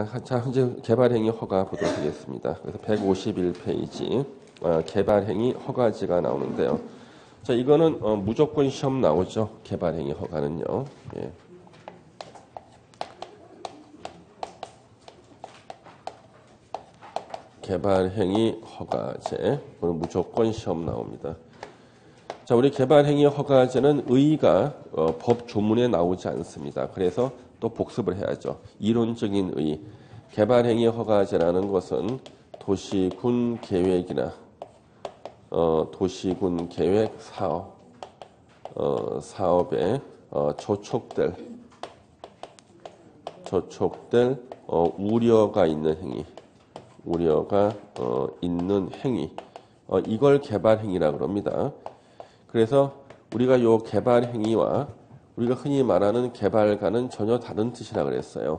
자, 현재 개발행위 허가 보도록 하겠습니다. 그래서 151페이지 개발행위 허가지가 나오는데요. 자, 이거는 무조건 시험 나오죠. 개발행위 허가는요. 예. 개발행위 허가제, 이거는 무조건 시험 나옵니다. 자, 우리 개발행위 허가제는 의의가 법 조문에 나오지 않습니다. 그래서 또 복습을 해야죠. 이론적인 의의. 개발행위 허가제라는 것은 도시군 계획이나 도시군 계획 사업에 저촉될 우려가 있는 행위, 이걸 개발행위라고 합니다. 그래서 우리가 요 개발행위와 우리가 흔히 말하는 개발과는 전혀 다른 뜻이라 그랬어요.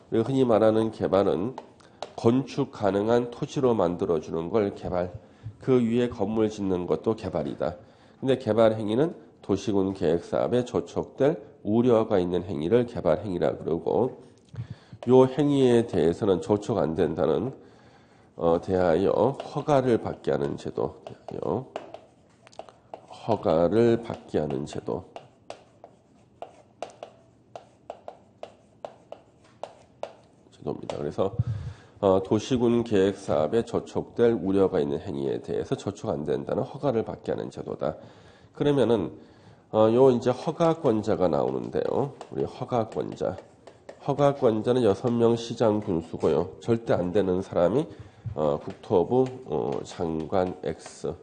우리가 흔히 말하는 개발은 건축 가능한 토지로 만들어주는 걸 개발, 그 위에 건물 짓는 것도 개발이다. 근데 개발행위는 도시군 계획사업에 저촉될 우려가 있는 행위를 개발행위라 그러고, 요 행위에 대해서는 저촉 안 된다는 대하여 허가를 받게 하는 제도, 허가를 받게 하는 제도입니다. 그래서 도시군 계획 사업에 저촉될 우려가 있는 행위에 대해서 저촉 안 된다는 허가를 받게 하는 제도다. 그러면은 요 이제 허가권자가 나오는데요. 우리 허가권자는 6명 시장 군수고요. 절대 안 되는 사람이 국토부 장관 X,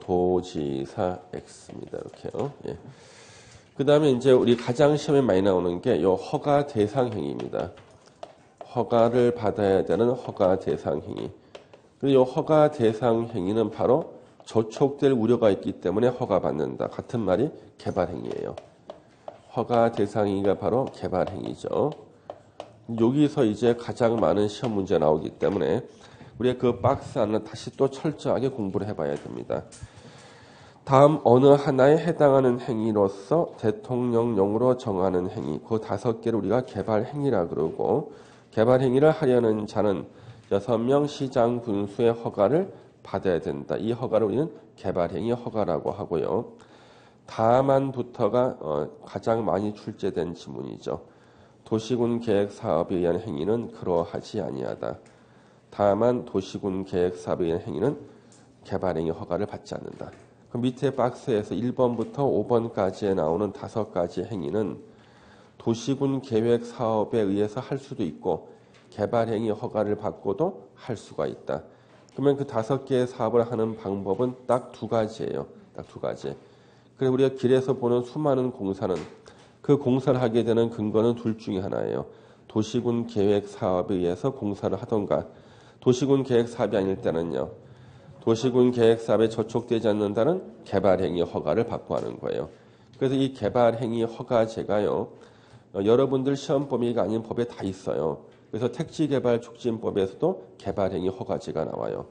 도지사 X입니다. 이렇게요. 예. 그 다음에 이제 우리 가장 시험에 많이 나오는 게 요 허가 대상 행위입니다. 허가를 받아야 되는 허가 대상 행위. 그리고 요 허가 대상 행위는 바로 저촉될 우려가 있기 때문에 허가받는다. 같은 말이 개발행위예요. 허가 대상 행위가 바로 개발행위죠. 여기서 이제 가장 많은 시험 문제 나오기 때문에 우리가 그 박스 안을 다시 또 철저하게 공부를 해봐야 됩니다. 다음 어느 하나에 해당하는 행위로서 대통령령으로 정하는 행위, 그 5개를 우리가 개발행위라 그러고, 개발행위를 하려는 자는 6명 시장 군수의 허가를 받아야 된다. 이 허가를 우리는 개발행위 허가라고 하고요. 다만부터가 가장 많이 출제된 지문이죠. 도시군 계획 사업에 의한 행위는 그러하지 아니하다. 다만 도시군 계획 사업에 의한 행위는 개발행위 허가를 받지 않는다. 그 밑에 박스에서 1번부터 5번까지에 나오는 5가지 행위는 도시군 계획 사업에 의해서 할 수도 있고 개발행위 허가를 받고도 할 수가 있다. 그러면 그 5개의 사업을 하는 방법은 딱 2가지예요. 딱 2가지. 그래서 우리가 길에서 보는 수많은 공사는 그 공사를 하게 되는 근거는 둘 중에 하나예요. 도시군 계획 사업에 의해서 공사를 하던가, 도시군 계획 사업이 아닐 때는요, 도시군 계획 사업에 저촉되지 않는다는 개발행위 허가를 받고 하는 거예요. 그래서 이 개발행위 허가제가요, 여러분들 시험 범위가 아닌 법에 다 있어요. 그래서 택지개발촉진법에서도 개발행위 허가제가 나와요.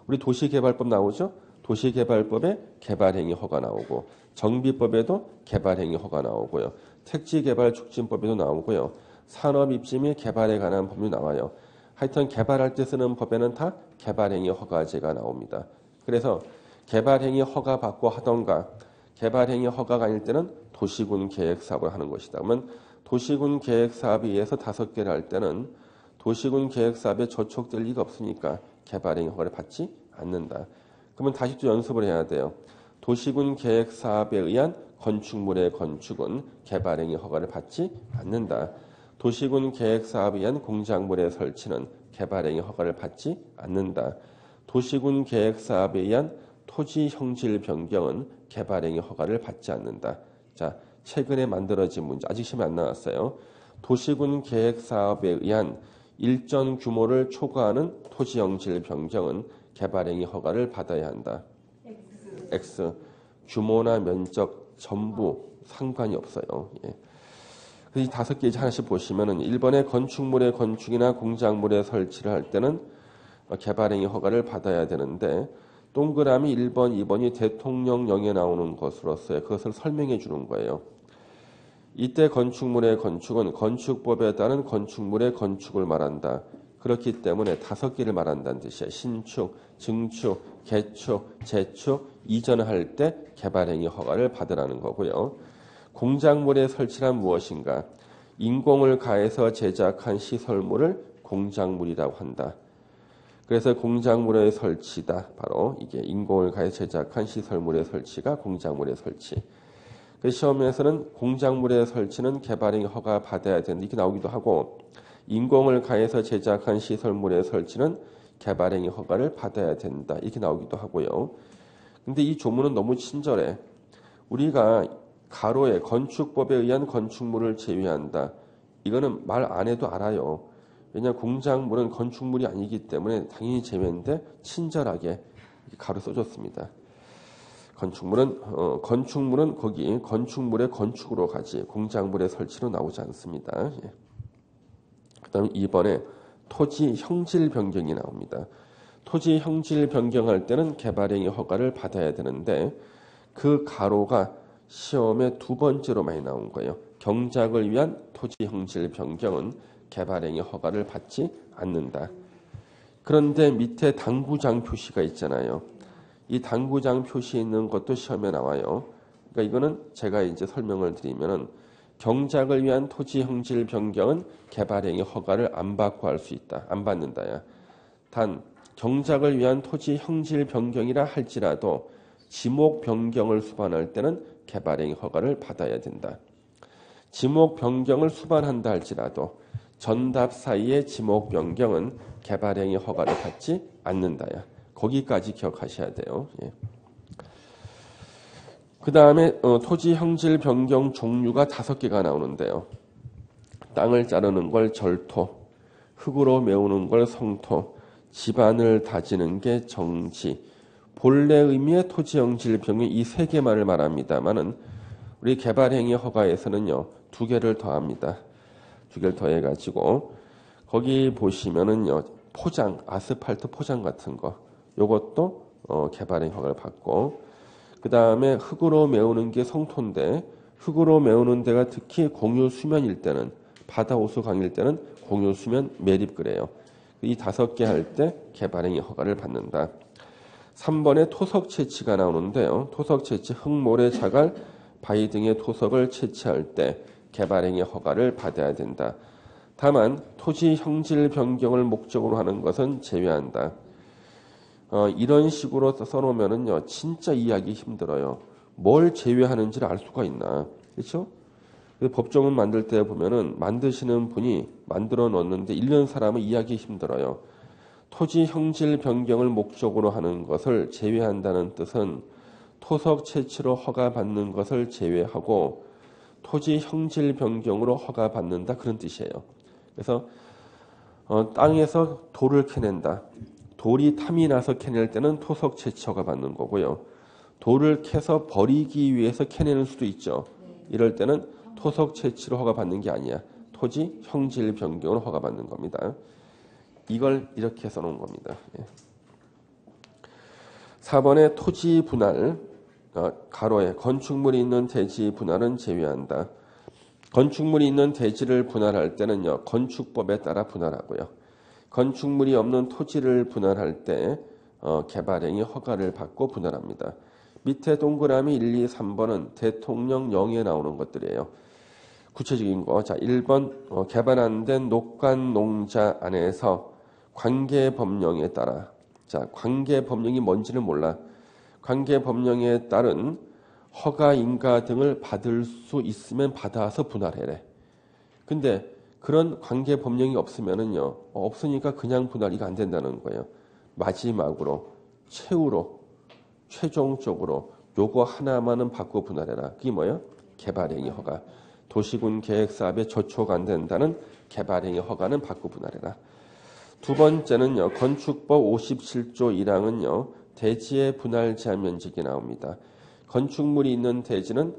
우리 도시개발법 나오죠? 도시개발법에 개발행위 허가 나오고, 정비법에도 개발행위 허가 나오고요. 택지개발촉진법에도 나오고요. 산업입지 및 개발에 관한 법도 나와요. 하여튼 개발할 때 쓰는 법에는 다 개발행위 허가제가 나옵니다. 그래서 개발행위 허가 받고 하던가, 개발행위 허가가 아닐 때는 도시군 계획 사업을 하는 것이다. 그러면 도시군 계획 사업에 의해서 5개를 할 때는 도시군 계획 사업에 저촉될 리가 없으니까 개발행위 허가를 받지 않는다. 그러면 다시 또 연습을 해야 돼요. 도시군 계획 사업에 의한 건축물의 건축은 개발행위 허가를 받지 않는다. 도시군 계획 사업에 의한 공작물의 설치는 개발행위 허가를 받지 않는다. 도시군 계획 사업에 의한 토지 형질 변경은 개발행위 허가를 받지 않는다. 자, 최근에 만들어진 문제, 아직 시험에 안 나왔어요. 도시군 계획 사업에 의한 일정 규모를 초과하는 토지 형질 변경은 개발행위 허가를 받아야 한다. X. 규모나 면적 전부 상관이 없어요. 예. 이 5개 이제 하나씩 보시면은 1번에 건축물의 건축이나 공작물의 설치를 할 때는 개발행위 허가를 받아야 되는데, 동그라미 1번, 2번이 대통령령에 나오는 것으로서 그것을 설명해 주는 거예요. 이때 건축물의 건축은 건축법에 따른 건축물의 건축을 말한다. 그렇기 때문에 5개를 말한다는 뜻이야. 신축, 증축, 개축, 재축, 이전할 때 개발행위 허가를 받으라는 거고요. 공작물의 설치란 무엇인가? 인공을 가해서 제작한 시설물을 공작물이라고 한다. 그래서 공작물의 설치다. 바로 이게 인공을 가해서 제작한 시설물의 설치가 공작물의 설치. 시험에서는 공작물의 설치는 개발행위 허가 받아야 된다. 이렇게 나오기도 하고 인공을 가해서 제작한 시설물의 설치는 개발행위 허가를 받아야 된다. 이렇게 나오기도 하고요. 근데 이 조문은 너무 친절해. 우리가 가로에 건축법에 의한 건축물을 제외한다. 이거는 말 안 해도 알아요. 왜냐하면 공작물은 건축물이 아니기 때문에 당연히 제외인데 친절하게 가로 써줬습니다. 건축물은 거기 건축물의 건축으로 가지 공작물의 설치로 나오지 않습니다. 예. 그다음 2번에 토지 형질 변경이 나옵니다. 토지 형질 변경할 때는 개발행위 허가를 받아야 되는데 그 가로가 시험에 2번째로 많이 나온 거예요. 경작을 위한 토지 형질 변경은 개발행위 허가를 받지 않는다. 그런데 밑에 당구장 표시가 있잖아요. 이 당구장 표시 있는 것도 시험에 나와요. 그러니까 이거는 제가 이제 설명을 드리면은 경작을 위한 토지 형질 변경은 개발행위 허가를 안 받고 할 수 있다. 안 받는다야. 단 경작을 위한 토지 형질 변경이라 할지라도 지목 변경을 수반할 때는 개발행위 허가를 받아야 된다. 지목 변경을 수반한다 할지라도 전답 사이의 지목 변경은 개발행위 허가를 받지 않는다야. 거기까지 기억하셔야 돼요. 예. 그 다음에 토지 형질 변경 종류가 5개가 나오는데요. 땅을 자르는 걸 절토, 흙으로 메우는 걸 성토, 집안을 다지는 게 정지. 본래 의미의 토지 형질 변경 이 3개만을 말합니다만은 우리 개발행위 허가에서는요 2개를 더합니다. 2개를 더해가지고 거기 보시면은요 포장, 아스팔트 포장 같은 거 요것도 개발행위 허가를 받고 그 다음에 흙으로 메우는 게 성토인데 흙으로 메우는 데가 특히 공유 수면일 때는 바다 호수 강일 때는 공유 수면 매립 그래요. 이 5개 할 때 개발행위 허가를 받는다. 3번에 토석 채취가 나오는데요. 토석 채취, 흙, 모래, 자갈, 바위 등의 토석을 채취할 때 개발행위 허가를 받아야 된다. 다만 토지 형질 변경을 목적으로 하는 것은 제외한다. 이런 식으로 써놓으면은요 진짜 이해하기 힘들어요. 뭘 제외하는지를 알 수가 있나, 그렇죠? 법조문 만들 때 보면은 만드시는 분이 만들어 놓는데 1년 사람은 이해하기 힘들어요. 토지 형질 변경을 목적으로 하는 것을 제외한다는 뜻은 토석 채취로 허가받는 것을 제외하고 토지 형질 변경으로 허가받는다 그런 뜻이에요. 그래서 땅에서 돌을 캐낸다. 돌이 탐이 나서 캐낼 때는 토석 채취 허가받는 거고요. 돌을 캐서 버리기 위해서 캐내는 수도 있죠. 이럴 때는 토석 채취로 허가받는 게 아니야. 토지 형질 변경으로 허가받는 겁니다. 이걸 이렇게 써놓은 겁니다. 4번에 토지 분할, 가로에 건축물이 있는 대지 분할은 제외한다. 건축물이 있는 대지를 분할할 때는요, 건축법에 따라 분할하고요. 건축물이 없는 토지를 분할할 때 개발행위 허가를 받고 분할합니다. 밑에 동그라미 1, 2, 3번은 대통령령에 나오는 것들이에요. 구체적인 거. 자, 1번 개발 안 된 녹간 농자 안에서 관계법령에 따라, 자, 관계법령이 뭔지는 몰라. 관계법령에 따른 허가, 인가 등을 받을 수 있으면 받아서 분할해래. 근데 그런 관계법령이 없으면은요, 없으니까 그냥 분할 이거 안 된다는 거예요. 마지막으로 최종적으로 요거 하나만은 받고 분할해라. 그게 뭐예요? 개발행위 허가. 도시군 계획사업에 저촉 안 된다는 개발행위 허가는 받고 분할해라. 두 번째는요, 건축법 57조 1항은요, 대지의 분할 제한 면적이 나옵니다. 건축물이 있는 대지는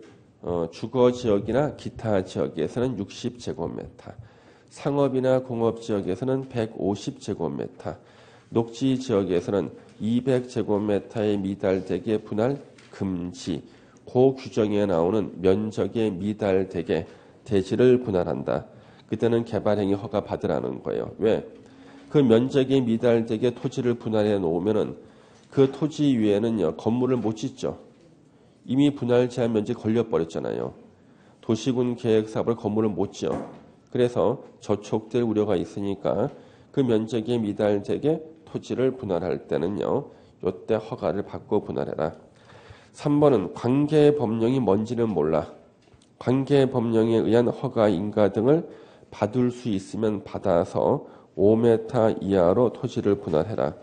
주거지역이나 기타 지역에서는 60제곱미터, 상업이나 공업지역에서는 150제곱미터, 녹지지역에서는 200제곱미터에 미달되게 분할 금지, 그 규정에 나오는 면적에 미달되게 대지를 분할한다. 그때는 개발행위 허가 받으라는 거예요. 왜? 그 면적이 미달되게 토지를 분할해 놓으면은 그 토지 위에는요 건물을 못 짓죠. 이미 분할 제한 면적이 걸려버렸잖아요. 도시군 계획 사업을 건물을 못 지어. 그래서 저촉될 우려가 있으니까 그 면적이 미달되게 토지를 분할할 때는요. 요때 허가를 받고 분할해라. 3번은 관계 법령이 뭔지는 몰라. 관계 법령에 의한 허가 인가 등을 받을 수 있으면 받아서 5m 이하로 토지를 분할해라.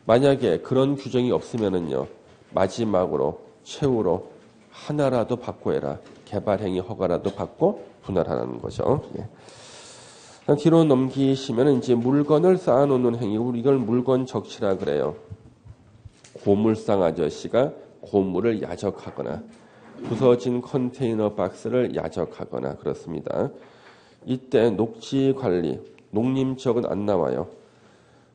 만약에 그런 규정이 없으면은요. 마지막으로 최후로 하나라도 받고 해라. 개발행위 허가라도 받고 분할하라는 거죠. 예. 뒤로 넘기시면 이제 물건을 쌓아놓는 행위, 이걸 물건 적시라 그래요. 고물상 아저씨가 고물을 야적하거나 부서진 컨테이너 박스를 야적하거나 그렇습니다. 이때 녹지 관리, 농림지역은 안 나와요.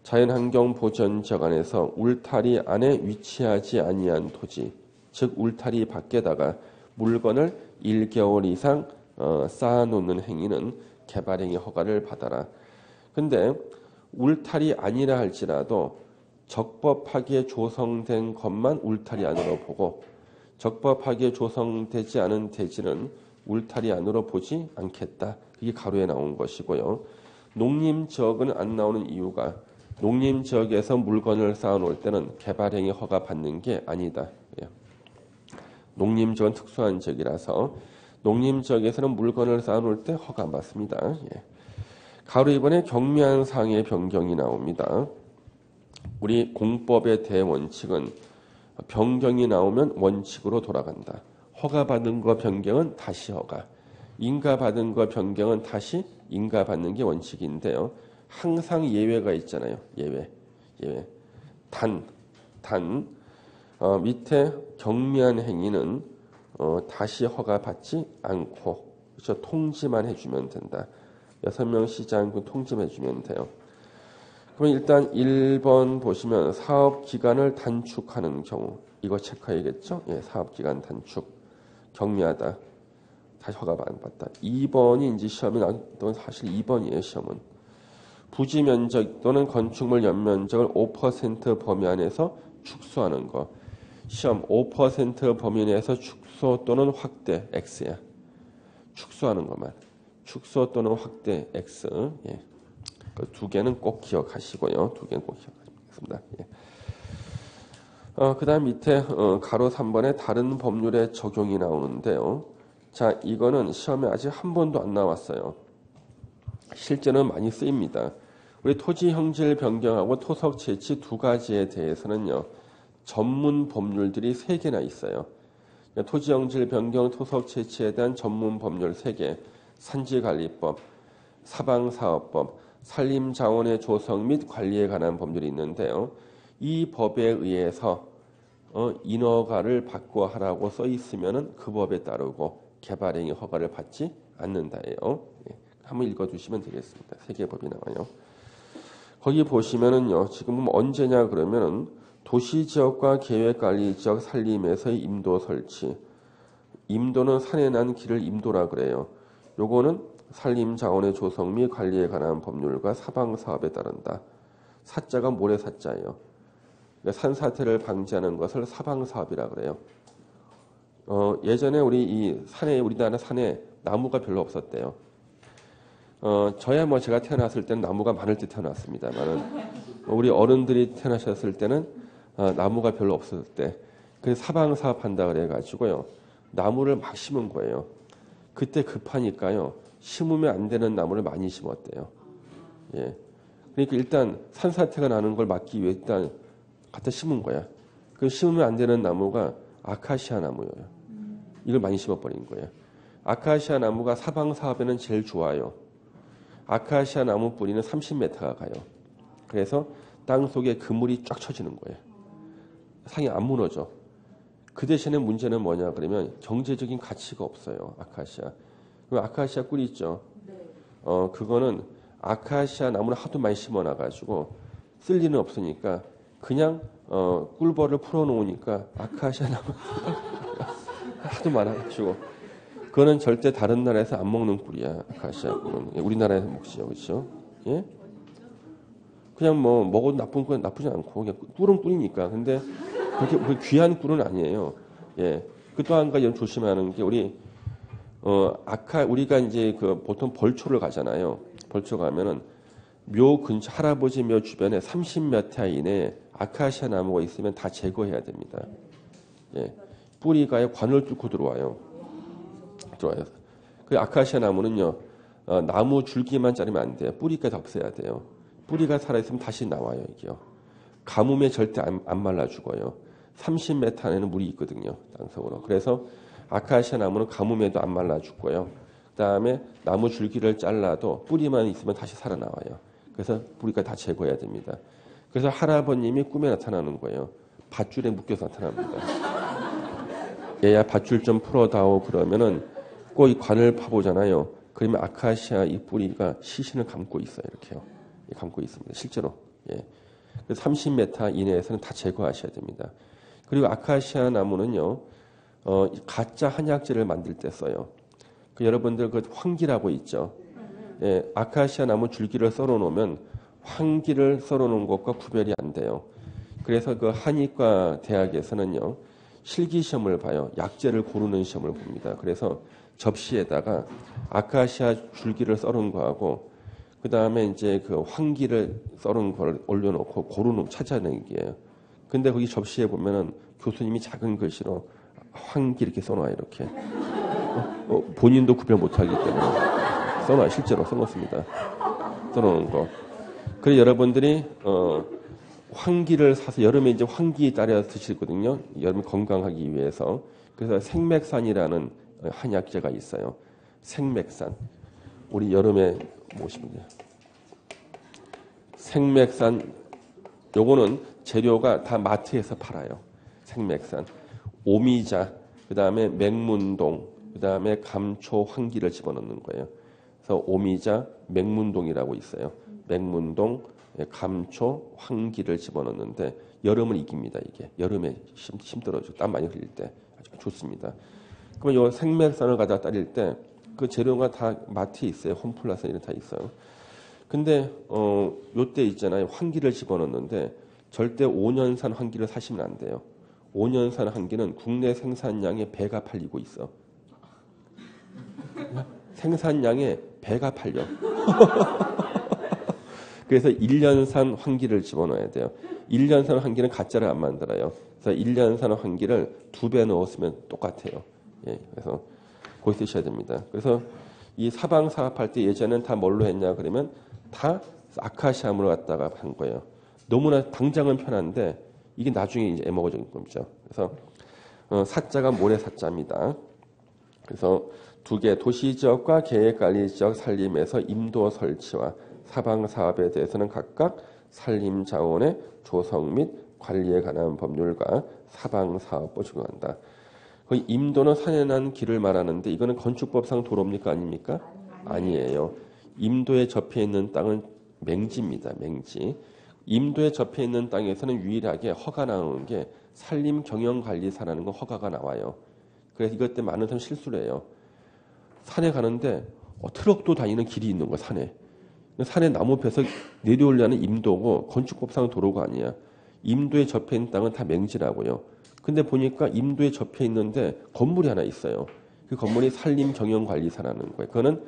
자연환경보전지역 안에서 울타리 안에 위치하지 아니한 토지, 즉 울타리 밖에다가 물건을 1개월 이상 쌓아놓는 행위는 개발행위 허가를 받아라. 근데 울타리 아니라 할지라도 적법하게 조성된 것만 울타리 안으로 보고 적법하게 조성되지 않은 대지는 울타리 안으로 보지 않겠다. 그게 가로에 나온 것이고요. 농림지역은 안 나오는 이유가 농림지역에서 물건을 쌓아놓을 때는 개발행위 허가 받는 게 아니다. 농림지역은 특수한 지역이라서 농림지역에서는 물건을 쌓아놓을 때 허가 안 받습니다. 가로 2번에 경미한 상의 변경이 나옵니다. 우리 공법의 대원칙은 변경이 나오면 원칙으로 돌아간다. 허가받은 거 변경은 다시 허가. 인가받은 거 변경은 다시 인가받는 게 원칙인데요. 항상 예외가 있잖아요. 예외. 밑에 경미한 행위는 다시 허가받지 않고 그렇죠? 통지만 해주면 된다. 6명 쉬지 않고 통지만 해주면 돼요. 그럼 일단 1번 보시면 사업기간을 단축하는 경우 이거 체크해야겠죠? 예, 사업기간 단축 경미하다. 다시 허가 안 받다. 2번이 이제 시험이 나왔던 사실 2번이에요. 시험은 부지 면적 또는 건축물 연면적을 5% 범위 안에서 축소하는 거. 시험 5% 범위 내에서 축소 또는 확대 X야. 축소하는 것만. 축소 또는 확대 X. 예. 그 두 개는 꼭 기억하시고요. 두 개는 꼭 기억하시겠습니다. 예. 그 다음 밑에 가로 3번에 다른 법률의 적용이 나오는데요. 자, 이거는 시험에 아직 한 번도 안 나왔어요. 실제는 많이 쓰입니다. 우리 토지 형질 변경하고 토석 채취 두 가지에 대해서는요. 전문 법률들이 3개나 있어요. 토지 형질 변경 토석 채취에 대한 전문 법률 3개. 산지관리법, 사방사업법, 산림자원의 조성 및 관리에 관한 법률이 있는데요. 이 법에 의해서 인허가를 받고 하라고 써 있으면은 그 법에 따르고 개발행위 허가를 받지 않는다예요. 예, 한번 읽어주시면 되겠습니다. 3개 법이 나와요. 거기 보시면은요. 지금 언제냐 그러면은 도시지역과 계획관리지역 산림에서의 임도 설치. 임도는 산에 난 길을 임도라 그래요. 요거는 산림자원의 조성 및 관리에 관한 법률과 사방사업에 따른다. 사자가 모래사자예요. 그러니까 산사태를 방지하는 것을 사방사업이라 그래요. 예전에 우리나라 산에 나무가 별로 없었대요. 저야 뭐 제가 태어났을 때는 나무가 많을 때 태어났습니다만은 우리 어른들이 태어나셨을 때는 나무가 별로 없었을 때 그래서 사방사업 한다 그래가지고요. 나무를 막 심은 거예요. 그때 급하니까요. 심으면 안 되는 나무를 많이 심었대요. 예. 그러니까 일단 산사태가 나는 걸 막기 위해 일단 갖다 심은 거야. 그 심으면 안 되는 나무가 아카시아 나무예요. 이걸 많이 심어버린 거예요. 아카시아 나무가 사방사업에는 제일 좋아요. 아카시아 나무 뿌리는 30m가 가요. 그래서 땅 속에 그물이 쫙 쳐지는 거예요. 상이 안 무너져. 그 대신에 문제는 뭐냐 그러면 경제적인 가치가 없어요. 아카시아. 그럼 아카시아 꿀이 있죠. 그거는 아카시아 나무를 하도 많이 심어놔가지고 쓸 리는 없으니까 그냥 꿀벌을 풀어놓으니까 아카시아 나무 하도 많아가지고 그거는 절대 다른 나라에서 안 먹는 꿀이야. 아카시아 꿀은. 예, 우리나라에서 먹지요. 그렇죠? 예? 그냥 뭐 먹어도 나쁜 건 나쁘지 않고 그냥 꿀은 꿀이니까. 근데 그렇게 귀한 꿀은 아니에요. 예. 그 또 한 가지 조심하는 게 우리가 이제 그 보통 벌초를 가잖아요. 벌초 가면은 묘 근처 할아버지 묘 주변에 30m 이내에 아카시아 나무가 있으면 다 제거해야 됩니다. 예. 뿌리가 관을 뚫고 들어와요. 그 아카시아 나무는요, 나무 줄기만 자르면 안 돼요. 뿌리까지 없애야 돼요. 뿌리가 살아있으면 다시 나와요, 이게요. 가뭄에 절대 안 말라 죽어요. 30m 안에는 물이 있거든요, 땅속으로. 그래서 아카시아 나무는 가뭄에도 안 말라 죽고요. 그 다음에 나무 줄기를 잘라도 뿌리만 있으면 다시 살아나와요. 그래서 뿌리가 다 제거해야 됩니다. 그래서 할아버님이 꿈에 나타나는 거예요. 밧줄에 묶여서 나타납니다. 얘야 밧줄 좀 풀어다오 그러면은 꼭 이 관을 파보잖아요. 그러면 아카시아 이 뿌리가 시신을 감고 있어요. 이렇게요. 감고 있습니다. 실제로. 예. 30m 이내에서는 다 제거하셔야 됩니다. 그리고 아카시아 나무는요, 가짜 한약재를 만들 때 써요. 여러분들 그 황기라고 있죠. 예, 아카시아 나무 줄기를 썰어 놓으면 황기를 썰어 놓은 것과 구별이 안 돼요. 그래서 그 한의과 대학에서는요, 실기 시험을 봐요. 약재를 고르는 시험을 봅니다. 그래서 접시에다가 아카시아 줄기를 썰은 거하고 그 다음에 이제 그 황기를 썰은 걸 올려놓고 고르는 찾아내는 게요. 근데 거기 접시에 보면은 교수님이 작은 글씨로 황기 이렇게 써놔요. 이렇게 본인도 구별 못하기 때문에 써놔요. 실제로 써놓습니다. 써놓은 거. 그래서 여러분들이 황기를 사서 여름에 이제 황기 따라 드시거든요. 여름에 건강하기 위해서. 그래서 생맥산이라는 한약재가 있어요. 생맥산. 우리 여름에 모시면 돼요. 생맥산. 요거는 재료가 다 마트에서 팔아요. 생맥산. 오미자, 그 다음에 맹문동, 그 다음에 감초, 황기를 집어넣는 거예요. 그래서 오미자, 맹문동이라고 있어요. 맹문동, 감초, 황기를 집어넣는데 여름은 이깁니다. 이게 여름에 힘 떨어지고 땀 많이 흘릴 때 아주 좋습니다. 그러면 이 생맥산을 가져다 따릴 때 그 재료가 다 마트에 있어요. 홈플러스 이런 다 있어요. 근데 요때 있잖아요. 황기를 집어넣는데 절대 5년산 황기를 사시면 안 돼요. 5년산 황기는 국내 생산량의 배가 팔리고 있어. 생산량의 배가 팔려. 그래서 1년산 황기를 집어넣어야 돼요. 1년산 황기는 가짜를 안 만들어요. 그래서 1년산 황기를 2배 넣었으면 똑같아요. 예, 그래서 거기 쓰셔야 됩니다. 그래서 이 사방 사업할 때 예전에는 다 뭘로 했냐 그러면 다 아카시아물을 갖다가 한 거예요. 너무나 당장은 편한데 이게 나중에 이제 애먹어진 겁니다. 그래서 사자가 모래 사자입니다. 그래서 두 개 도시지역과 계획관리지역 산림에서 임도 설치와 사방 사업에 대해서는 각각 산림자원의 조성 및 관리에 관한 법률과 사방 사업을 적용한다. 그 임도는 산에 난 길을 말하는데 이거는 건축법상 도로입니까 아닙니까? 아니에요. 임도에 접해 있는 땅은 맹지입니다. 맹지. 임도에 접해 있는 땅에서는 유일하게 허가 나오는 게 산림경영관리사라는 거 허가가 나와요. 그래서 이것 때문에 많은 사람 실수를 해요. 산에 가는데 트럭도 다니는 길이 있는 거야. 산에 나무 펴서 내려오려는 임도고 건축법상 도로가 아니야. 임도에 접해 있는 땅은 다 맹지라고요. 근데 보니까 임도에 접해 있는데 건물이 하나 있어요. 그 건물이 산림경영관리사라는 거예요. 그거는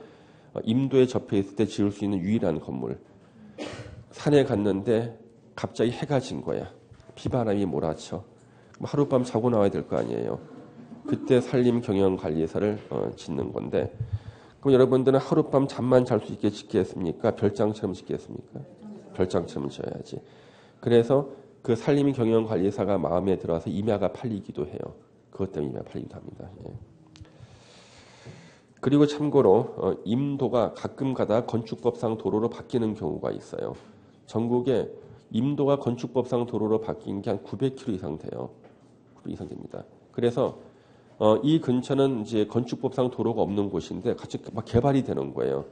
임도에 접해 있을 때 지을 수 있는 유일한 건물. 산에 갔는데 갑자기 해가 진 거야. 비바람이 몰아쳐. 하룻밤 자고 나와야 될 거 아니에요. 그때 산림경영관리사를 짓는 건데 그럼 여러분들은 하룻밤 잠만 잘 수 있게 짓겠습니까? 별장처럼 짓겠습니까? 별장처럼 지어야지. 그래서 그 산림경영관리사가 마음에 들어서 임야가 팔리기도 해요. 그것 때문에 임야가 팔리기도 합니다. 예. 그리고 참고로 임도가 가끔 가다 건축법상 도로로 바뀌는 경우가 있어요. 전국에 임도가 건축법상 도로로 바뀐 게 한 900km 이상 돼요. 900km 이상 됩니다. 그래서 이 근처는 이제 건축법상 도로가 없는 곳인데 같이 막 개발이 되는 거예요.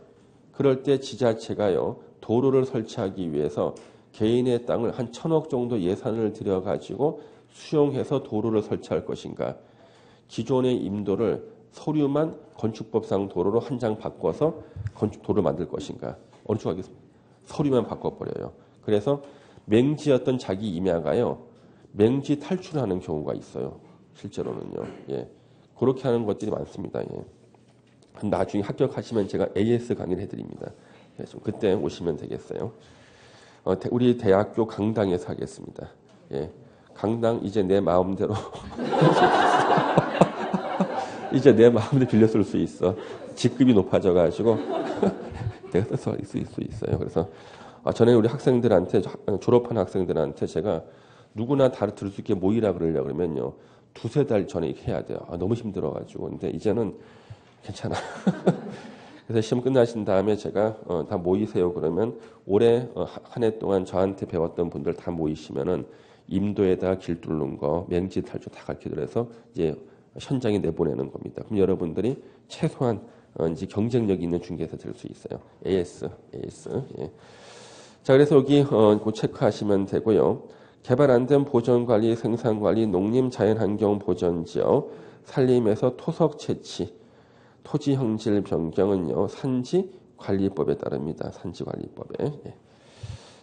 그럴 때 지자체가요 도로를 설치하기 위해서 개인의 땅을 한 1,000억 정도 예산을 들여가지고 수용해서 도로를 설치할 것인가, 기존의 임도를 서류만 건축법상 도로로 한 장 바꿔서 건축도를 만들 것인가? 어느 쪽 하겠습니까? 서류만 바꿔버려요. 그래서 맹지였던 자기 임야가요. 맹지 탈출하는 경우가 있어요. 실제로는요. 예. 그렇게 하는 것들이 많습니다. 예. 나중에 합격하시면 제가 AS 강의를 해드립니다. 그래서 그때 오시면 되겠어요. 우리 대학교 강당에서 하겠습니다. 예. 강당 이제 내 마음대로 이제 내 마음대로 빌려 쓸 수 있어. 직급이 높아져가지고 내가 써서 쓸 수 있어요. 그래서 전에 우리 학생들한테 졸업한 학생들한테 제가 누구나 다 들을 수 있게 모이라 그러려고 그러면요. 두세 달 전에 이렇게 해야 돼요. 너무 힘들어가지고. 근데 이제는 괜찮아. 그래서 시험 끝나신 다음에 제가 다 모이세요 그러면 올해 한 해 동안 저한테 배웠던 분들 다 모이시면은 임도에다 길 뚫는 거, 맹지 탈출 다 가르쳐드려서 이제 현장에 내보내는 겁니다. 그럼 여러분들이 최소한 이제 경쟁력 있는 중개에서 들을 수 있어요. AS. 예. 자, 그래서 여기 그 체크하시면 되고요. 개발 안 된 보전관리, 생산관리, 농림, 자연환경 보전지역, 산림에서 토석 채취, 토지 형질 변경은요 산지관리법에 따릅니다. 산지관리법에. 예.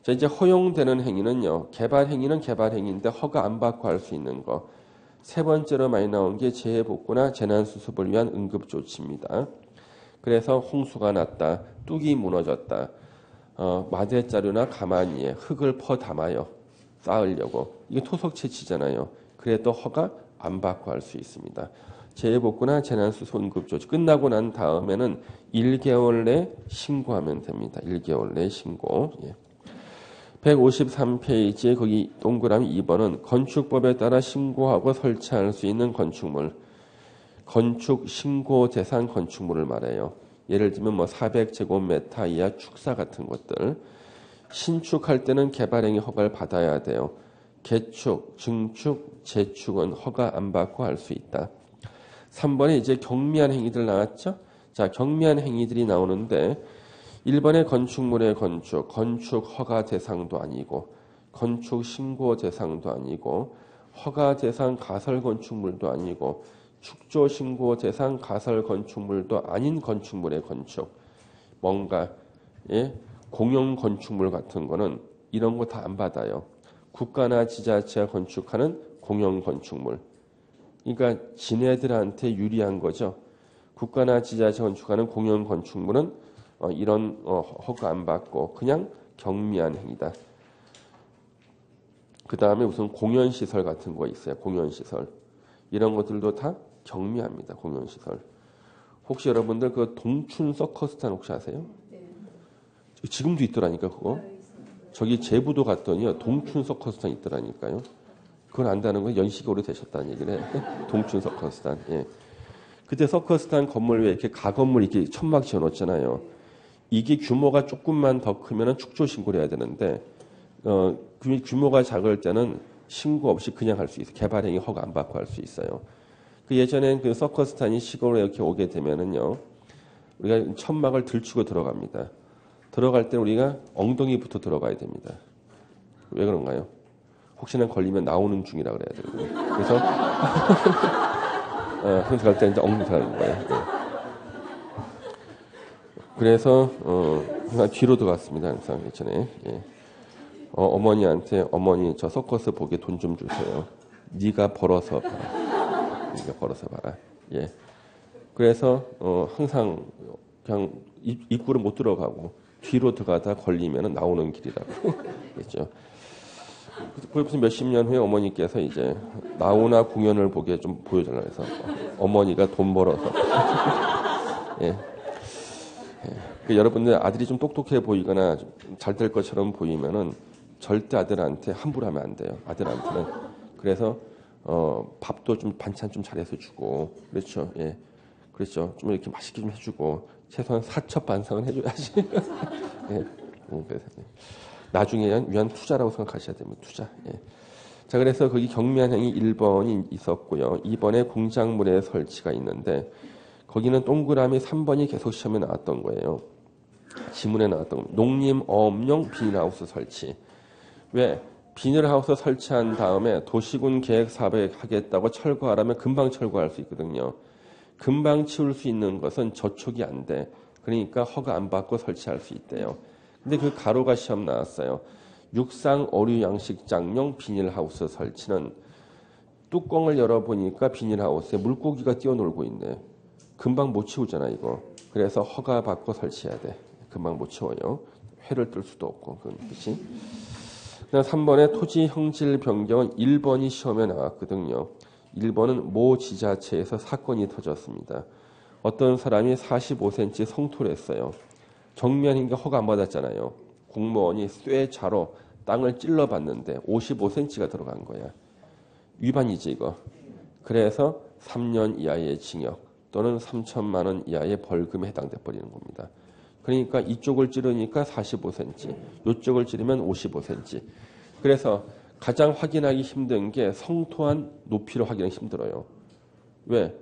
자, 이제 허용되는 행위는요 개발 행위는 개발 행위인데 허가 안 받고 할 수 있는 거. 세 번째로 많이 나온 게 재해 복구나 재난 수습을 위한 응급 조치입니다. 그래서 홍수가 났다, 뚝이 무너졌다, 마대자루나 가마니에 흙을 퍼 담아요. 쌓으려고. 이게 토속 채취잖아요. 그래도 허가 안 받고 할 수 있습니다. 재해복구나 재난수습 응급조치 끝나고 난 다음에는 1개월 내 신고하면 됩니다. 1개월 내 신고. 예. 153페이지에 거기 동그라미 2번은 건축법에 따라 신고하고 설치할 수 있는 건축물. 건축 신고 대상 건축물을 말해요. 예를 들면 뭐 400제곱미터 이하 축사 같은 것들. 신축할 때는 개발행위 허가를 받아야 돼요. 개축, 증축, 재축은 허가 안 받고 할 수 있다. 3번에 이제 경미한 행위들 나왔죠? 자, 경미한 행위들이 나오는데 1번의 건축물의 건축 허가 대상도 아니고 건축 신고 대상도 아니고 허가 대상 가설 건축물도 아니고 축조 신고 대상 가설 건축물도 아닌 건축물의 건축. 뭔가 공용 건축물 같은 거는 이런 거 다 안 받아요. 국가나 지자체가 건축하는 공용 건축물. 그러니까 지네들한테 유리한 거죠. 국가나 지자체 건축하는 공용 건축물은 이런 허가 안 받고 그냥 경미한 행위다. 그 다음에 무슨 공연시설 같은 거 있어요. 공연시설. 이런 것들도 다 경미합니다. 공연시설. 혹시 여러분들 그 동춘 서커스탄 혹시 아세요? 네. 지금도 있더라니까 그거. 저기 제부도 갔더니요. 동춘 서커스탄 있더라니까요. 그걸 안다는 건 연식이 오래되셨다는 얘기네. 동춘 서커스탄. 예. 그때 서커스탄 건물 왜 이렇게 가건물 이렇게 천막 지어놓잖아요. 이게 규모가 조금만 더 크면은 축조 신고를 해야 되는데 규모가 작을 때는 신고 없이 그냥 할 수 있어요. 개발행위 허가 안 받고 할 수 있어요. 그 예전엔 그 서커스탄이 시골에 이렇게 오게 되면은요. 우리가 천막을 들추고 들어갑니다. 들어갈 때 우리가 엉덩이부터 들어가야 됩니다. 왜 그런가요? 혹시나 걸리면 나오는 중이라 그래야 되거든요. 그래서 항상 갈 때 이제 엉덩이 들어가는 거예요. 네. 그래서 항상 뒤로 들어갔습니다. 항상 예전에. 예. 어머니한테 어머니 저 서커스 보게 돈 좀 주세요. 네가 벌어서 봐라. 네가 벌어서 봐라. 예. 그래서 항상 그냥 입구를 못 들어가고 뒤로 들어가다 걸리면 나오는 길이라고 했죠. 그래서 몇십 년 후에 어머니께서 이제 나오나 공연을 보게 좀 보여달라 해서 어머니가 돈 벌어서 예. 예. 여러분들 아들이 좀 똑똑해 보이거나 잘 될 것처럼 보이면은 절대 아들한테 함부로 하면 안 돼요. 아들한테는. 그래서 밥도 좀 반찬 좀 잘해서 주고 그렇죠. 예. 그렇죠. 좀 이렇게 맛있게 좀 해주고 최소한 사첩반상은 해줘야지. 예. 그래서 나중에 위한 투자라고 생각하셔야 됩니다. 투자. 예. 자, 그래서 거기 경미한 행위 1번이 있었고요. 2번에 공작물의 설치가 있는데 거기는 동그라미 3번이 계속 시험에 나왔던 거예요. 지문에 나왔던 겁니다. 농림 어업용 비닐하우스 설치. 왜? 비닐하우스 설치한 다음에 도시군 계획 사업에 하겠다고 철거하라면 금방 철거할 수 있거든요. 금방 치울 수 있는 것은 저촉이 안 돼. 그러니까 허가 안 받고 설치할 수 있대요. 근데 그 가로가 시험 나왔어요. 육상 어류 양식장용 비닐하우스 설치는 뚜껑을 열어보니까 비닐하우스에 물고기가 뛰어놀고 있네. 금방 못 치우잖아 이거. 그래서 허가 받고 설치해야 돼. 금방 못 치워요. 회를 뜰 수도 없고. 그렇지? 그다음 3번에 토지 형질 변경은 1번이 시험에 나왔거든요. 1번은 모 지자체에서 사건이 터졌습니다. 어떤 사람이 45cm 성토를 했어요. 정면인가 허가 안 받았잖아요. 공무원이 쇠자로 땅을 찔러봤는데 55cm가 들어간 거야. 위반이지 이거. 그래서 3년 이하의 징역 또는 3천만 원 이하의 벌금에 해당돼 버리는 겁니다. 그러니까 이쪽을 찌르니까 45cm, 이쪽을 찌르면 55cm. 그래서 가장 확인하기 힘든 게 성토한 높이를 확인하기 힘들어요. 왜?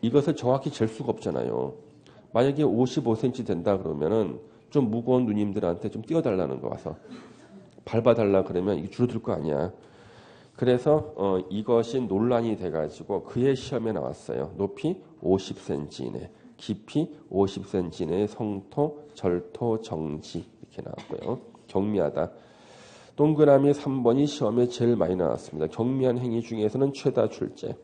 이것을 정확히 잴 수가 없잖아요. 만약에 55cm 된다 그러면은 좀 무거운 누님들한테 좀 띄워달라는 거 와서 밟아달라 그러면 이게 줄어들 거 아니야. 그래서 이것이 논란이 돼가지고 그의 시험에 나왔어요. 높이 50cm 이내, 깊이 50cm 이내의 성토, 절토, 정지 이렇게 나왔고요. 경미하다. 동그라미 3번이 시험에 제일 많이 나왔습니다. 경미한 행위 중에서는 최다 출제.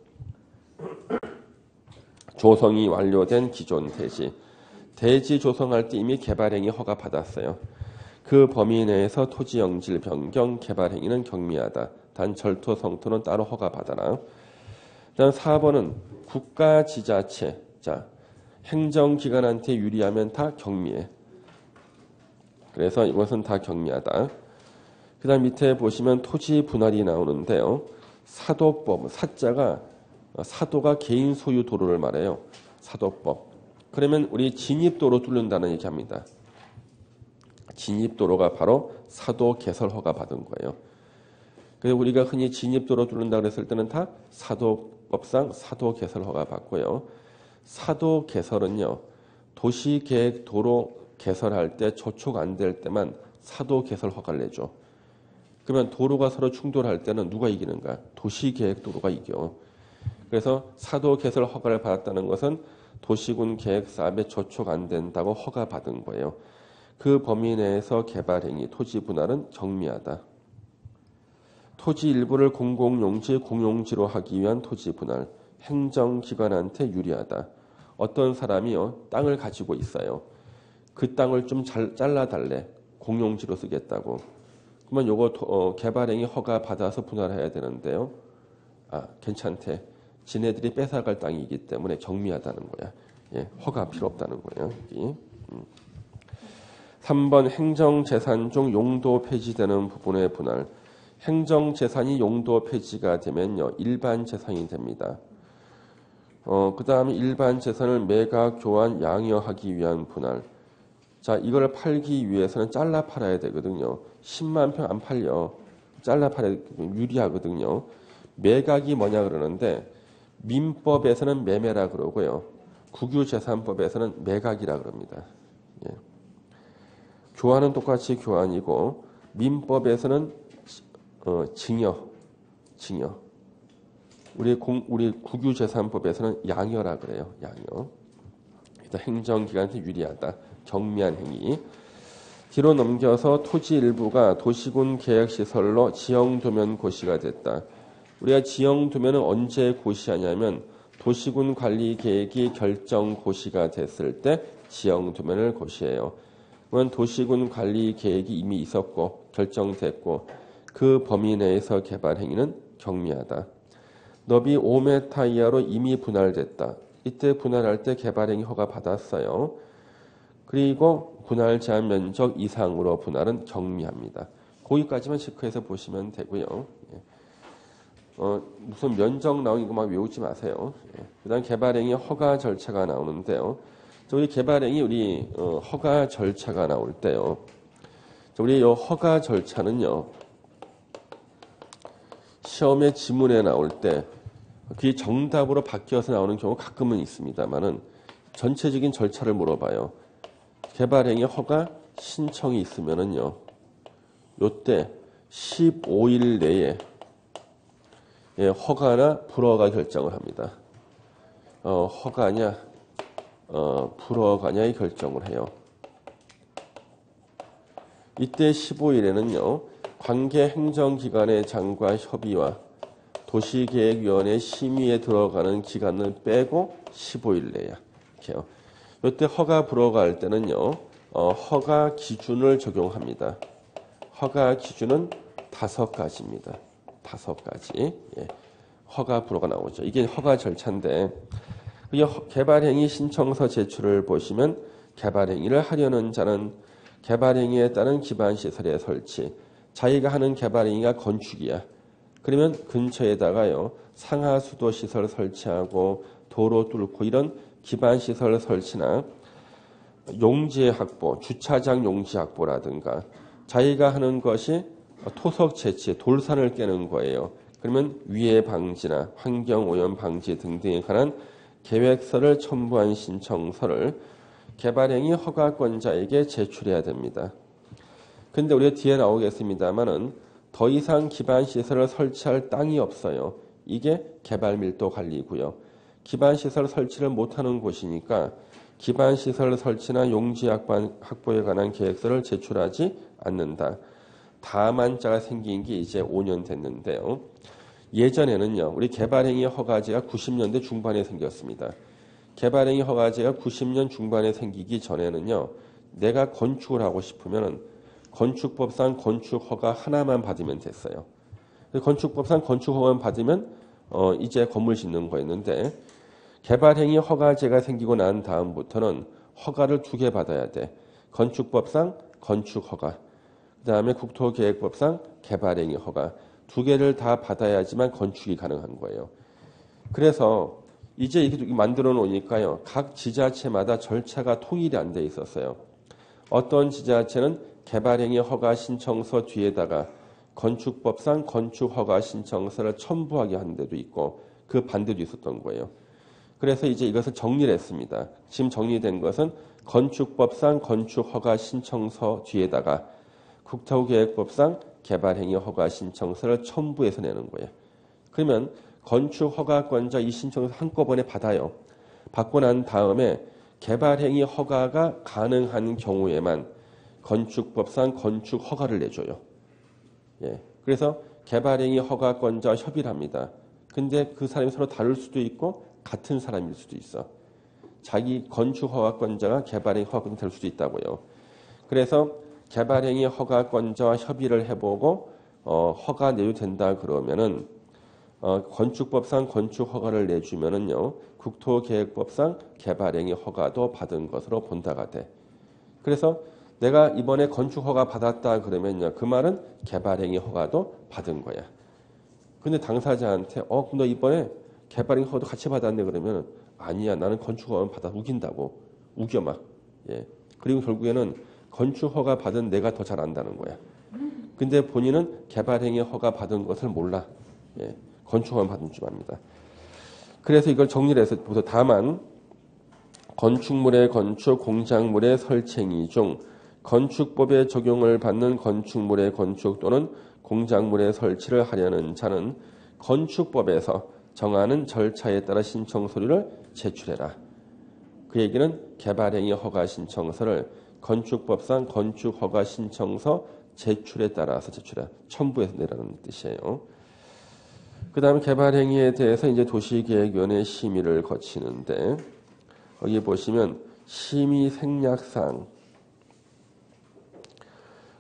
조성이 완료된 기존 대지. 대지 조성할 때 이미 개발행위 허가 받았어요. 그 범위 내에서 토지 영질 변경 개발행위는 경미하다. 단 절토 성토는 따로 허가 받아라. 그다음 4번은 국가 지자체. 자, 행정기관한테 유리하면 다 경미해. 그래서 이것은 다 경미하다. 그다음 밑에 보시면 토지 분할이 나오는데요. 사도법, 사자가 사도가 개인 소유 도로를 말해요. 사도법. 그러면 우리 진입도로 뚫는다는 얘기합니다. 진입도로가 바로 사도 개설 허가 받은 거예요. 그래서 우리가 흔히 진입도로 뚫는다 그랬을 때는 다 사도법상 사도 개설 허가 받고요. 사도 개설은요. 도시계획 도로 개설할 때 저촉 안 될 때만 사도 개설 허가를 내줘. 그러면 도로가 서로 충돌할 때는 누가 이기는가? 도시계획 도로가 이겨. 그래서 사도 개설 허가를 받았다는 것은 도시군 계획 사업에 저촉 안 된다고 허가 받은 거예요. 그 범위 내에서 개발행위, 토지 분할은 경미하다. 토지 일부를 공공용지, 공용지로 하기 위한 토지 분할, 행정기관한테 유리하다. 어떤 사람이요 땅을 가지고 있어요. 그 땅을 좀 잘라달래. 공용지로 쓰겠다고. 그러면 요거 개발행위 허가 받아서 분할해야 되는데요. 아 괜찮대. 지네들이 뺏어갈 땅이기 때문에 경미하다는 거야. 예, 허가 필요 없다는 거예요. 3번 행정재산 중 용도 폐지되는 부분의 분할. 행정재산이 용도 폐지가 되면요. 일반 재산이 됩니다. 그 다음에 일반 재산을 매각, 교환, 양여하기 위한 분할. 자, 이걸 팔기 위해서는 잘라 팔아야 되거든요. 10만 평 안 팔려. 잘라 팔아야 유리하거든요. 매각이 뭐냐 그러는데 민법에서는 매매라 그러고요. 국유재산법에서는 매각이라 그럽니다. 예. 교환은 똑같이 교환이고 민법에서는 징여. 우리 국유재산법에서는 양여라 그래요. 양여. 행정기관한테 유리하다. 경미한 행위. 뒤로 넘겨서 토지 일부가 도시군 계획시설로 지형도면 고시가 됐다. 우리가 지형도면은 언제 고시하냐면 도시군 관리계획이 결정 고시가 됐을 때 지형도면을 고시해요. 그건 도시군 관리계획이 이미 있었고 결정됐고 그 범위 내에서 개발 행위는 경미하다. 너비 5m 이하로 이미 분할됐다. 이때 분할할 때 개발 행위 허가 받았어요. 그리고 분할 제한 면적 이상으로 분할은 경미합니다. 거기까지만 체크해서 보시면 되고요. 무슨 면적 나오는 거 막 외우지 마세요. 그다음 개발행위 허가 절차가 나오는데요. 우리 개발행위 우리 허가 절차가 나올 때요. 우리 이 허가 절차는요. 시험에 지문에 나올 때 그게 정답으로 바뀌어서 나오는 경우 가끔은 있습니다만은 전체적인 절차를 물어봐요. 개발행위 허가 신청이 있으면은요. 요때 15일 내에 허가나 불허가 결정을 합니다. 허가냐 불허가냐의 결정을 해요. 이때 15일에는요. 관계 행정기관의 장과 협의와 도시계획위원회 심의에 들어가는 기간을 빼고 15일 내야 이렇게요. 이때 허가 불허가 할 때는요. 허가 기준을 적용합니다. 허가 기준은 5가지입니다. 5가지. 예. 허가 불허가 나오죠. 이게 허가 절차인데 개발행위 신청서 제출을 보시면 개발행위를 하려는 자는 개발행위에 따른 기반시설의 설치, 자기가 하는 개발행위가 건축이야. 그러면 근처에다가요 상하수도시설 설치하고 도로 뚫고 이런 기반시설 설치나 용지 확보, 주차장 용지 확보라든가 자기가 하는 것이 토속 채취, 돌산을 깨는 거예요. 그러면 위해 방지나 환경오염 방지 등등에 관한 계획서를 첨부한 신청서를 개발행위 허가권자에게 제출해야 됩니다. 근데 우리가 뒤에 나오겠습니다만은 더 이상 기반시설을 설치할 땅이 없어요. 이게 개발밀도관리고요. 기반시설 설치를 못하는 곳이니까 기반시설 설치나 용지 확보에 관한 계획서를 제출하지 않는다. 다만자가 생긴 게 이제 5년 됐는데요. 예전에는요. 우리 개발행위 허가제가 90년대 중반에 생겼습니다. 개발행위 허가제가 90년 중반에 생기기 전에는요. 내가 건축을 하고 싶으면 건축법상 건축허가 하나만 받으면 됐어요. 건축법상 건축허가만 받으면 이제 건물 짓는 거였는데 개발행위 허가제가 생기고 난 다음부터는 허가를 2개 받아야 돼. 건축법상 건축허가, 그 다음에 국토계획법상 개발행위 허가 2개를 다 받아야지만 건축이 가능한 거예요. 그래서 이제 이렇게 만들어 놓으니까요. 각 지자체마다 절차가 통일이 안 돼 있었어요. 어떤 지자체는 개발행위 허가 신청서 뒤에다가 건축법상 건축허가 신청서를 첨부하게 하는 데도 있고 그 반대도 있었던 거예요. 그래서 이제 이것을 정리를 했습니다. 지금 정리된 것은 건축법상 건축허가 신청서 뒤에다가 국토계획법상 개발행위 허가 신청서를 첨부해서 내는 거예요. 그러면 건축허가권자 이 신청서 한꺼번에 받아요. 받고 난 다음에 개발행위 허가가 가능한 경우에만 건축법상 건축허가를 내줘요. 예. 그래서 개발행위 허가권자와 협의를 합니다. 근데 그 사람이 서로 다를 수도 있고 같은 사람일 수도 있어. 자기 건축허가권자가 개발행위 허가권자 될 수도 있다고요. 그래서 개발행위 허가권자와 협의를 해보고 허가 내도 된다 그러면은 건축법상 건축허가를 내주면은요 국토계획법상 개발행위 허가도 받은 것으로 본다가 돼. 그래서 내가 이번에 건축허가 받았다 그러면요 그 말은 개발행위 허가도 받은 거야. 근데 당사자한테 그럼 너 이번에 개발행위 허가도 같이 받았네 그러면 아니야 나는 건축허가만 받아 우긴다고 우겨 막. 예. 그리고 결국에는 건축허가 받은 내가 더 잘 안다는 거야. 근데 본인은 개발행위 허가 받은 것을 몰라. 예. 건축허가 받은 줄 압니다. 그래서 이걸 정리를 해서 보세요. 다만 건축물의 건축, 공작물의 설치행위 중 건축법의 적용을 받는 건축물의 건축 또는 공작물의 설치를 하려는 자는 건축법에서 정하는 절차에 따라 신청 서류를 제출해라. 그 얘기는 개발행위 허가 신청서를 건축법상 건축허가 신청서 제출에 따라서 제출해 첨부해서 내라는 뜻이에요. 그 다음에 개발행위에 대해서 이제 도시계획위원회 심의를 거치는데 여기 보시면 심의 생략사항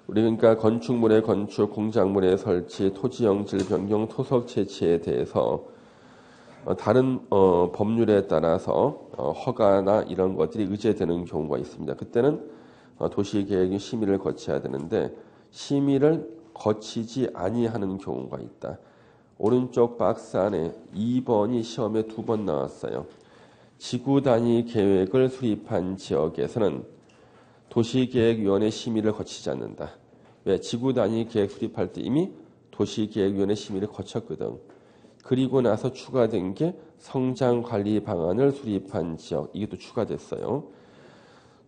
우리 그러니까 건축물의 건축, 공작물의 설치, 토지용질 변경, 토속 채취에 대해서 다른 법률에 따라서 허가나 이런 것들이 의제되는 경우가 있습니다. 그때는 도시계획위 심의를 거쳐야 되는데 심의를 거치지 아니하는 경우가 있다. 오른쪽 박스 안에 2번이 시험에 2번 나왔어요. 지구 단위 계획을 수립한 지역에서는 도시계획위원회 심의를 거치지 않는다. 왜? 지구 단위 계획 수립할 때 이미 도시계획위원회 심의를 거쳤거든. 그리고 나서 추가된 게 성장관리 방안을 수립한 지역. 이게 또 추가됐어요.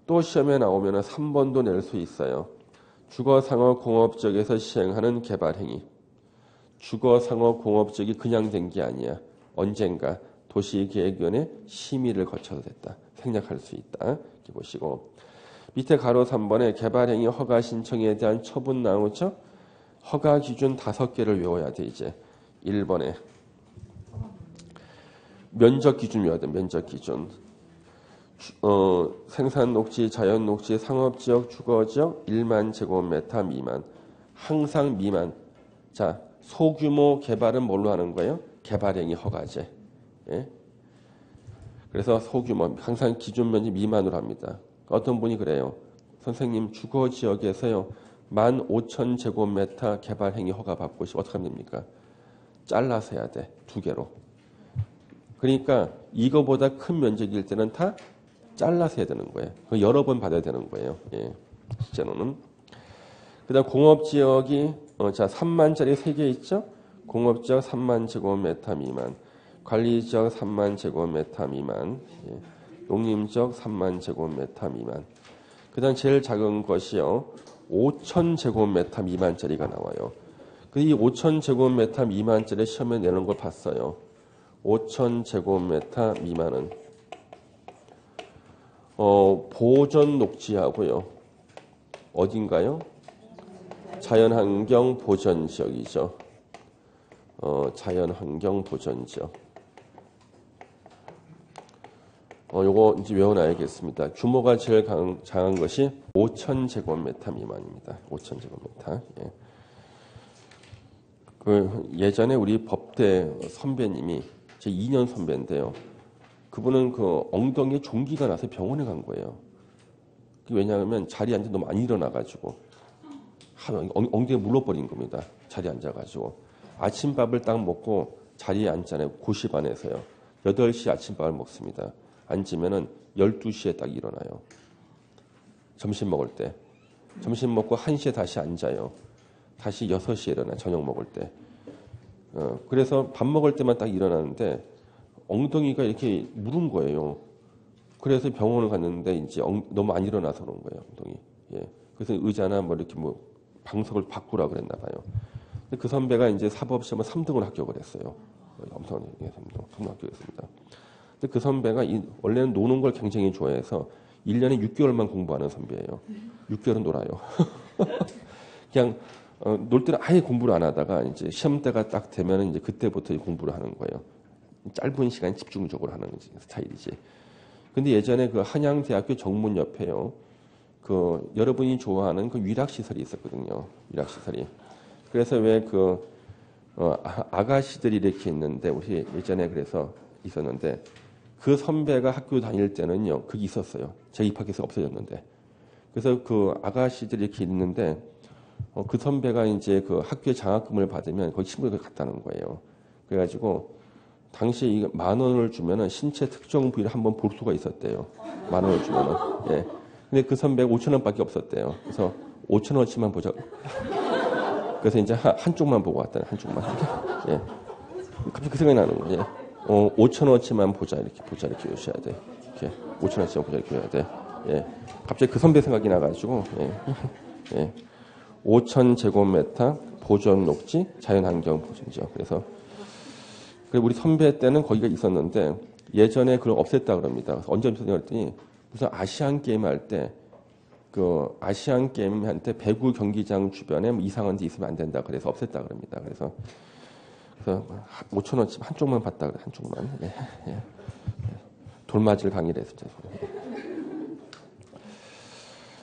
또 시험에 나오면 3번도 낼 수 있어요. 주거상업공업지역에서 시행하는 개발행위. 주거상업공업지역이 그냥 된 게 아니야. 언젠가 도시계획위원회 심의를 거쳐서 됐다. 생략할 수 있다. 이렇게 보시고 밑에 가로 3번에 개발행위 허가 신청에 대한 처분 나오죠. 허가 기준 5개를 외워야 돼. 이제 1번에 면적 기준 외워야 돼. 면적 기준. 생산 녹지, 자연 녹지, 상업지역, 주거지역 1만 제곱미터 미만. 항상 미만. 자, 소규모 개발은 뭘로 하는 거예요? 개발행위 허가제. 예? 그래서 소규모, 항상 기준 면적 미만으로 합니다. 어떤 분이 그래요. 선생님, 주거지역에서요. 15,000제곱미터 개발행위 허가 받고 싶어 어떻게 하면 됩니까? 잘라서 해야 돼. 2개로. 그러니까 이거보다 큰 면적일 때는 다 잘라서 해야 되는 거예요. 여러 번 받아야 되는 거예요. 예, 실제로는. 그 다음 공업지역이 3만짜리 3개 있죠? 공업지역 3만 제곱미터 미만, 관리지역 3만 제곱미터 미만, 예, 농림지역 3만 제곱미터 미만. 그 다음 제일 작은 것이요. 5,000제곱미터 미만짜리가 나와요. 이 5,000제곱미터 미만짜리 시험에 내는 걸 봤어요. 5,000제곱미터 미만은 보전 녹지하고요. 어딘가요? 자연환경 보전 지역이죠. 자연환경 보전 지역. 요거 이제 외워놔야겠습니다. 규모가 제일 작은 것이 5,000제곱미터 미만입니다. 5,000제곱미터. 예. 예전에 우리 법대 선배님이 제 2년 선배인데요. 그분은 엉덩이에 종기가 나서 병원에 간 거예요. 왜냐하면 자리에 앉아 너무 안 일어나가지고 엉덩이에 물러버린 겁니다. 자리에 앉아가지고 아침밥을 딱 먹고 자리에 앉잖아요. 9시 반에서요. 8시 아침밥을 먹습니다. 앉으면은 12시에 딱 일어나요. 점심 먹을 때. 점심 먹고 1시에 다시 앉아요. 다시 6시에 일어나 저녁 먹을 때. 그래서 밥 먹을 때만 딱 일어나는데 엉덩이가 이렇게 물은 거예요. 그래서 병원을 갔는데 이제 너무 안 일어나서 그런 거예요, 엉덩이. 예. 그래서 의자나 이렇게 방석을 바꾸라 그랬나 봐요. 근데 그 선배가 이제 사법시험을 3등을 합격을 했어요. 엄청 3등 합격했습니다. 근데 그 선배가 원래는 노는 걸 굉장히 좋아해서 1년에 6개월만 공부하는 선배예요. 6개월은 놀아요. 그냥 놀 때는 아예 공부를 안 하다가 이제 시험 때가 딱 되면 이제 그때부터 공부를 하는 거예요. 짧은 시간 집중적으로 하는 스타일이지. 근데 예전에 한양대학교 정문 옆에요. 여러분이 좋아하는 위락시설이 있었거든요. 위락시설이. 그래서 왜 아가씨들이 이렇게 있는데 우리 예전에 그래서 있었는데 그 선배가 학교 다닐 때는요. 그게 있었어요. 제가 입학해서 없어졌는데. 그래서 아가씨들이 이렇게 있는데 그 선배가 이제 학교에 장학금을 받으면 거기 친구들 갔다는 거예요. 그래가지고 당시에 10,000원을 주면은 신체 특정 부위를 한번 볼 수가 있었대요. 10,000원을 주면은. 예. 근데 그 선배가 5,000원밖에 없었대요. 그래서 5,000원어치만 보자. 그래서 이제 한쪽만 보고 왔다는 한쪽만. 예. 갑자기 그 생각이 나는 거예요. 5,000원어치만 보자 이렇게 오셔야 돼. 이렇게 5,000원어치만 보자 이렇게 해야 돼. 예. 갑자기 그 선배 생각이 나가지고. 예. 예. 5,000제곱미터 보존 녹지 자연환경 보존지역. 그래서 우리 선배 때는 거기가 있었는데 예전에 그걸 없앴다 그럽니다. 그래서 언제 없앴냐 했더니 무슨 아시안 게임 할 때 아시안 게임 할 때 배구 경기장 주변에 이상한 데 있으면 안 된다 그래서 없앴다 그럽니다. 그래서 5,000원치 한쪽만 봤다 그래. 한쪽만. 예. 예. 돌맞을 강의를 했습니다.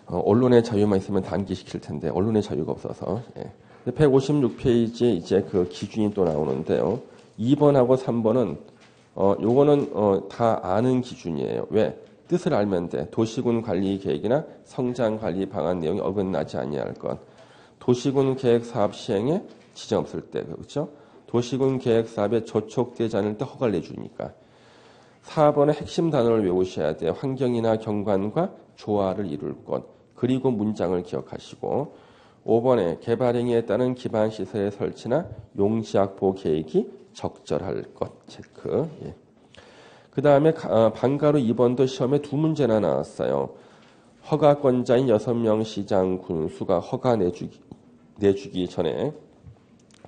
언론의 자유만 있으면 단기시킬 텐데 언론의 자유가 없어서. 예. 156페이지에 이제 기준이 또 나오는데요. 2번하고 3번은 요거는 다 아는 기준이에요. 왜? 뜻을 알면 돼. 도시군 관리 계획이나 성장 관리 방안 내용이 어긋나지 아니할 것. 도시군 계획 사업 시행에 지장 없을 때, 그렇죠? 도시군 계획 사업에 저촉되지 않을 때 허가를 내주니까. 4번의 핵심 단어를 외우셔야 돼. 환경이나 경관과 조화를 이룰 것. 그리고 문장을 기억하시고. 5번에 개발행위에 따른 기반시설의 설치나 용지확보 계획이 적절할 것 체크. 예. 그 다음에 반가로 2번도 시험에 2문제나 나왔어요. 허가권자인 6명 시장 군수가 허가 내주기 전에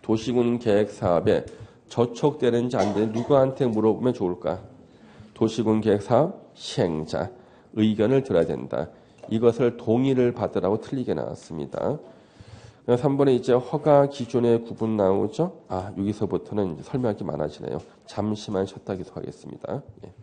도시군 계획 사업에 저촉되는지 안 되는지 누구한테 물어보면 좋을까? 도시군 계획 사업 시행자 의견을 들어야 된다. 이것을 동의를 받으라고 틀리게 나왔습니다. 3번에 이제 허가 기준의 구분 나오죠? 여기서부터는 설명할 게 많아지네요. 잠시만 쉬었다 계속하겠습니다. 예.